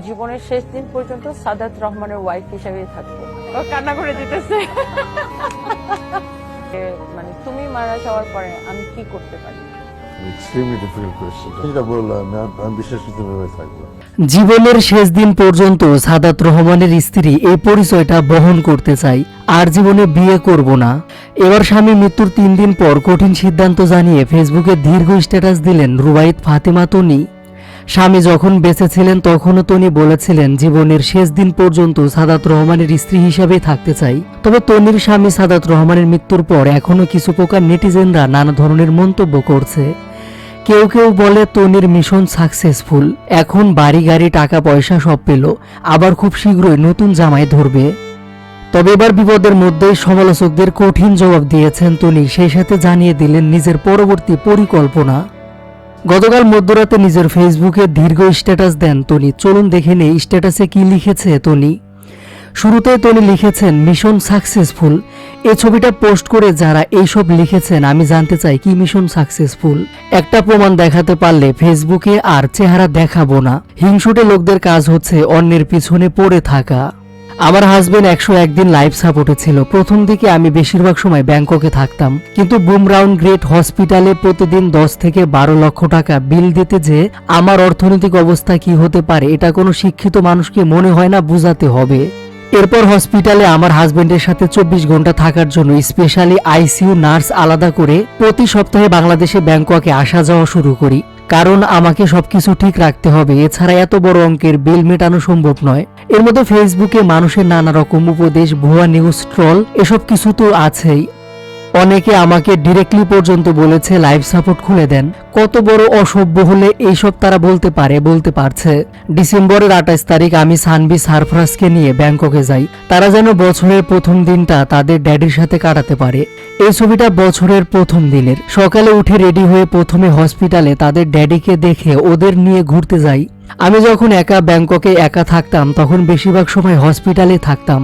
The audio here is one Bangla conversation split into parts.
জীবনের শেষ দিন পর্যন্ত সাদাত রহমানের ওয়াইফ হিসেবেই থাকবো। ও কান্না করে দিতেছে। মানে তুমি মারা যাওয়ার পরে আমি কি করতে পারি? Extremely difficult question. যেটা বললাম আমি বিশ্বাস করতে ভাবে থাকবো। জীবনের শেষ দিন পর্যন্ত সাদাত রহমানের স্ত্রী এই পরিচয়টা বহন করতে চাই, আর জীবনে বিয়ে করব না। এবার স্বামী মৃত্যুর 3 দিন পর কঠিন সিদ্ধান্ত জানিয়ে ফেসবুকে দীর্ঘ স্ট্যাটাস দিলেন রুবাইত ফাতেমা তনি। স্বামী যখন বেঁচে ছিলেন তখনও তনি বলেছিলেন জীবনের শেষ দিন পর্যন্ত সাদাত রহমানের স্ত্রী হিসাবেই থাকতে চাই। তবে তনির স্বামী সাদাত রহমানের মৃত্যুর পর এখনও কিছু প্রকার নেটিজেনরা নানা ধরনের মন্তব্য করছে। কেউ কেউ বলে তনির মিশন সাকসেসফুল, এখন বাড়ি গাড়ি টাকা পয়সা সব পেল, আবার খুব শীঘ্রই নতুন জামাই ধরবে। তবে এবার বিপদের মধ্যেই সমালোচকদের কঠিন জবাব দিয়েছেন তনি, সেই সাথে জানিয়ে দিলেন নিজের পরবর্তী পরিকল্পনা। গতকাল মধ্যরাতে নিজের ফেসবুকে দীর্ঘ স্ট্যাটাস দেন তনি। চলুন দেখে নেই স্ট্যাটাসে কি লিখেছে তনি। শুরুতে তনি লিখেছেন মিশন সাকসেসফুল। এই ছবিটা পোস্ট করে যারা এইসব লিখেছেন আমি জানতে চাই কি মিশন সাকসেসফুল। একটা প্রমাণ দেখাতে পারলে ফেসবুকে আর চেহারা দেখাবো না। হিংসুটে লোকদের কাজ হচ্ছে অন্যের পিছনে পড়ে থাকা। আমার হাজবেন্ড 101 দিন লাইফ সাপোর্টে ছিল। প্রথম দিকে আমি বেশিরভাগ সময় ব্যাংককে থাকতাম, কিন্তু বুমরাউন গ্রেট হসপিটালে প্রতিদিন 10 থেকে 12 লক্ষ টাকা বিল দিতে যে আমার অর্থনৈতিক অবস্থা কি হতে পারে এটা কোনো শিক্ষিত মানুষকে মনে হয় না বুঝাতে হবে। এরপর হসপিটালে আমার হাজবেন্ডের সাথে 24 ঘন্টা থাকার জন্য স্পেশালি আইসিইউ নার্স আলাদা করে প্রতি সপ্তাহে বাংলাদেশে ব্যাংককে আসা যাওয়া শুরু করি, কারণ আমাকে সবকিছু ঠিক রাখতে হবে। এছাড়া এত বড় অঙ্কের বিল মেটানো সম্ভব নয়। এর মধ্যে ফেসবুকে মানুষের নানা রকম উপদেশ, ভুয়া নিউজ, ট্রল এসব কিছু তো আছেই। অনেকে আমাকে ডিরেক্টলি পর্যন্ত বলেছে লাইফ সাপোর্ট খুলে দেন। কত বড় অসভ্য হলে এইসব তারা বলতে পারছে। ডিসেম্বরের 28 তারিখ আমি সানভি সারফরাজকে নিয়ে ব্যাংককে যাই, তারা যেন বছরের প্রথম দিনটা তাদের ড্যাডির সাথে কাটাতে পারে। এই ছবিটা বছরের প্রথম দিনের। সকালে উঠে রেডি হয়ে প্রথমে হসপিটালে তাদের ড্যাডিকে দেখে ওদের নিয়ে ঘুরতে যাই। আমি যখন একা ব্যাংককে একা থাকতাম তখন বেশিরভাগ সময় হসপিটালে থাকতাম,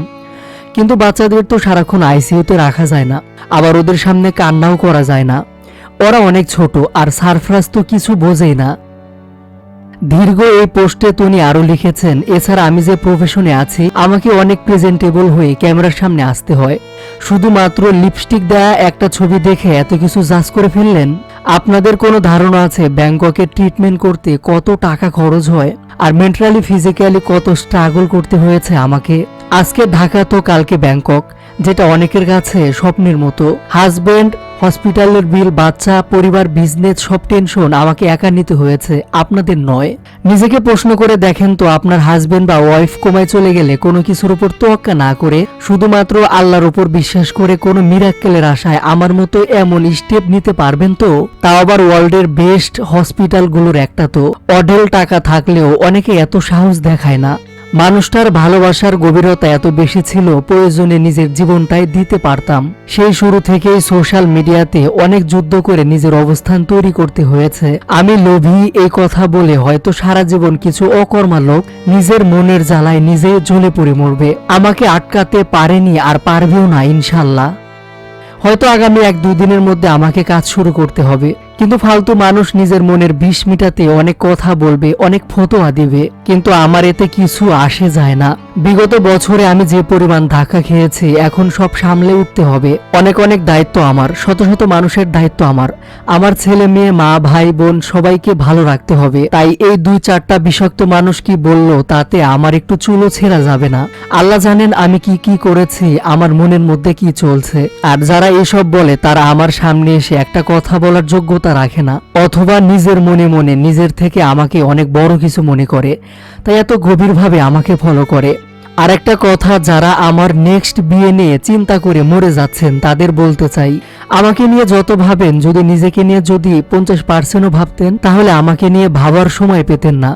কিন্তু বাচ্চাদের তো সারাক্ষণ আইসিইউতে রাখা যায় না, আবার ওদের সামনে কান্নাও করা যায় না। ওরা অনেক ছোট, আর সারফরাজ তো কিছু বোঝেই না। দীর্ঘ এই পোস্টে তনি আরো লিখেছেন, এছাড়া আমি যে প্রফেশনে আছি আমাকে অনেক প্রেজেন্টেবল হয়ে ক্যামেরার সামনে আসতে হয়। শুধুমাত্র লিপস্টিক দেয়া একটা ছবি দেখে এত কিছু জাজ করে ফেললেন? আপনাদের কোনো ধারণা আছে ব্যাংককে ট্রিটমেন্ট করতে কত টাকা খরচ হয়, আর মেন্টালি ফিজিক্যালি কত স্ট্রাগল করতে হয়েছে আমাকে? আজকে ঢাকা তো কালকে ব্যাংকক, যেটা অনেকের কাছে স্বপ্নের মতো। হাজবেন্ড, হসপিটালের বিল, বাচ্চা, পরিবার, বিজনেস সব টেনশন আমাকে একা নিতে হয়েছে, আপনাদের নয়। নিজেকে প্রশ্ন করে দেখেন তো, আপনার হাজবেন্ড বা ওয়াইফ কোমায় চলে গেলে কোনো কিছুর উপর তোয়াক্কা না করে শুধুমাত্র আল্লাহর উপর বিশ্বাস করে কোনো মিরাক্কেলের আশায় আমার মতো এমন স্টেপ নিতে পারবেন তো? তাও আবার ওয়ার্ল্ডের বেস্ট হসপিটালগুলোর একটা তো। অঢেল টাকা থাকলেও অনেকে এত সাহস দেখায় না। মানুষটার ভালোবাসার গভীরতা এত বেশি ছিল, প্রয়োজনে নিজের জীবনটাই দিতে পারতাম। সেই শুরু থেকেই সোশ্যাল মিডিয়াতে অনেক যুদ্ধ করে নিজের অবস্থান তৈরি করতে হয়েছে। আমি লোভী এই কথা বলে হয়তো সারা জীবন কিছু অকর্মা লোক নিজের মনের জ্বালায় নিজে জ্বলে পড়ে মরবে। আমাকে আটকাতে পারেনি, আর পারবেও না ইনশাল্লাহ। হয়তো আগামী 1-2 দিনের মধ্যে আমাকে কাজ শুরু করতে হবে, কিন্তু ফালতু মানুষ নিজের মনের বিষ মিটাতে অনেক কথা বলবে, অনেক ফতোয়া দিবে, কিন্তু আমার এতে কিছু আসে যায় না। বিগত বছরে আমি যে পরিমাণ ধাক্কা খেয়েছি, এখন সব সামলে উঠতে হবে। অনেক অনেক দায়িত্ব আমার, শত শত মানুষের দায়িত্ব আমার। আমার ছেলে মেয়ে, মা, ভাই, বোন সবাইকে ভালো রাখতে হবে। তাই এই 2-4টা বিষাক্ত মানুষ কি বললো তাতে আমার একটু চুলও ছেঁড়া যাবে না। আল্লাহ জানেন আমি কি কি করেছি, আমার মনের মধ্যে কি চলছে। আর যারা এসব বলে তারা আমার সামনে এসে একটা কথা বলার যোগ্যতা রাখে না, অথবা নিজের মনে মনে নিজের থেকে আমাকে অনেক বড় কিছু মনে করে, তাই এত গভীরভাবে আমাকে ফলো করে। আর একটা কথা, যারা আমার নেক্সট বিয়ে নিয়ে চিন্তা করে মরে যাচ্ছেন তাদের বলতে চাই, আমাকে নিয়ে যত ভাবেন, যদি নিজেকে নিয়ে যদি 50%ও ভাবতেন তাহলে আমাকে নিয়ে ভাবার সময় পেতেন না।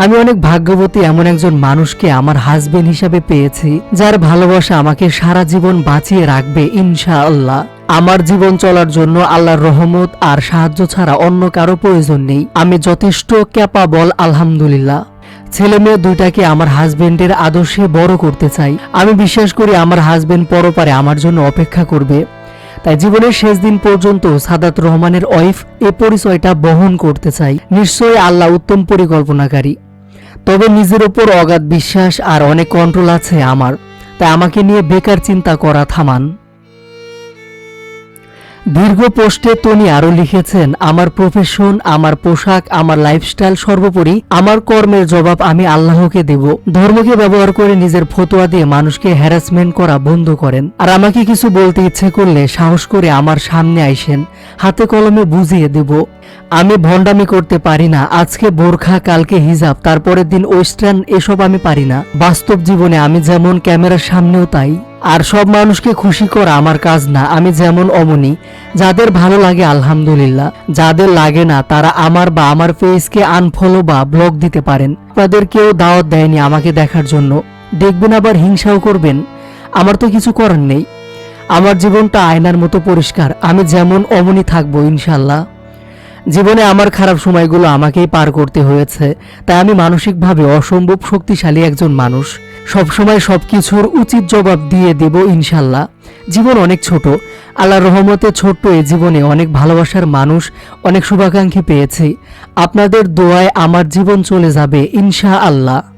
আমি অনেক ভাগ্যবতী, এমন একজন মানুষকে আমার হাজবেন্ড হিসাবে পেয়েছি, যার ভালোবাসা আমাকে সারা জীবন বাঁচিয়ে রাখবে ইনশাআল্লাহ। আমার জীবন চলার জন্য আল্লাহর রহমত আর সাহায্য ছাড়া অন্য কারো প্রয়োজন নেই। আমি যথেষ্ট ক্যাপাবল আলহামদুলিল্লাহ। ছেলে মেয়ে দুইটাকে আমার হাজবেন্ডের আদর্শে বড় করতে চাই। আমি বিশ্বাস করি আমার হাজবেন্ড পরপারে আমার জন্য অপেক্ষা করবে। তাই জীবনের শেষ দিন পর্যন্ত সাদাত রহমানের ওয়াইফ এই পরিচয়টা বহন করতে চাই। নিশ্চয়ই আল্লাহ উত্তম পরিকল্পনাকারী। তবে নিজের ওপর অগাধ বিশ্বাস আর অনেক কন্ট্রোল আছে আমার, তাই আমাকে নিয়ে বেকার চিন্তা করা থামান। দীর্ঘ পোস্টে তনি আরও লিখেছেন, আমার প্রফেশন, আমার পোশাক, আমার লাইফস্টাইল, সর্বোপরি আমার কর্মের জবাব আমি আল্লাহকে দেব। ধর্মকে ব্যবহার করে নিজের ফতোয়া দিয়ে মানুষকে হ্যারাসমেন্ট করা বন্ধ করেন। আর আমাকে কিছু বলতে ইচ্ছে করলে সাহস করে আমার সামনে আইসেন, হাতে কলমে বুঝিয়ে দেব। আমি ভণ্ডামি করতে পারি না। আজকে বোরখা, কালকে হিজাব, তারপরের দিন ওয়েস্টার্ন, এসব আমি পারি না। বাস্তব জীবনে আমি যেমন, ক্যামেরার সামনেও তাই। আর সব মানুষকে খুশি করা আমার কাজ না। আমি যেমন অমনি। যাদের ভালো লাগে আলহামদুলিল্লাহ, যাদের লাগে না তারা আমার বা আমার পেজকে আনফলো বা ব্লক দিতে পারেন। তাদের কেউ দাওয়াত দেয়নি আমাকে দেখার জন্য। দেখবেন আবার হিংসাও করবেন। আমার তো কিছু করার নেই। আমার জীবনটা আয়নার মতো পরিষ্কার। আমি যেমন অমনি থাকবো ইনশাল্লাহ। জীবনে আমার খারাপ সময়গুলো আমাকেই পার করতে হয়েছে, তাই আমি মানসিকভাবে অসম্ভব শক্তিশালী একজন মানুষ। সবসময় সবকিছুর উচিত জবাব দিয়ে দেব ইনশাল্লাহ। জীবন অনেক ছোট, আল্লাহর রহমতে ছোট্ট এ জীবনে অনেক ভালোবাসার মানুষ, অনেক শুভাকাঙ্ক্ষী পেয়েছি। আপনাদের দোয়ায় আমার জীবন চলে যাবে ইনশাআল্লাহ।